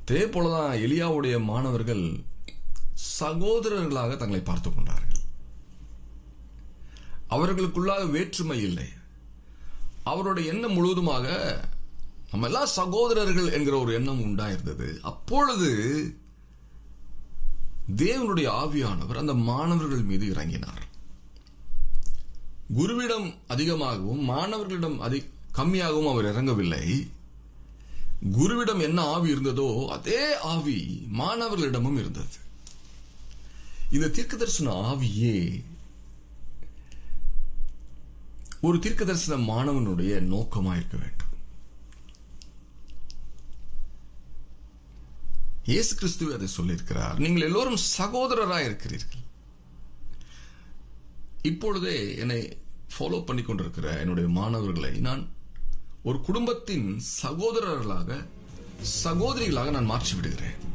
அதே போலதான் எலியாவுடைய மாணவர்கள் சகோதரர்களாக தங்களை பார்த்துக் கொண்டார்கள். அவர்களுக்குள்ளாக வேற்றுமை இல்லை. அவருடைய எண்ணம் முழுவதுமாக நம்ம எல்லாம் சகோதரர்கள் என்கிற ஒரு எண்ணம் உண்டாயிருந்தது. அப்பொழுது தேவனுடைய ஆவியானவர் அந்த மாணவர்கள் மீது இறங்கினார். குருவிடம் அதிகமாகவும் மாணவர்களிடம் கம்மியாகவும் அவர் இறங்கவில்லை. குருவிடம் என்ன ஆவி இருந்ததோ அதே ஆவி மாணவர்களிடமும் இருந்தது. இந்த தீர்க்கதரிசன ஆவியே ஒரு தீர்க்கதரிசன மாணவனுடைய நோக்கமாக இருக்க வேண்டும். இயேசு கிறிஸ்துவே அதை சொல்லியிருக்கிறார். நீங்கள் எல்லோரும் சகோதரராக இருக்கிறீர்கள். இப்பொழுதே என்னை ஃபாலோ பண்ணி கொண்டிருக்கிற என்னுடைய மாணவர்களை நான் ஒரு குடும்பத்தின் சகோதரர்களாக, சகோதரிகளாக நான் மாற்றி விடுகிறேன்.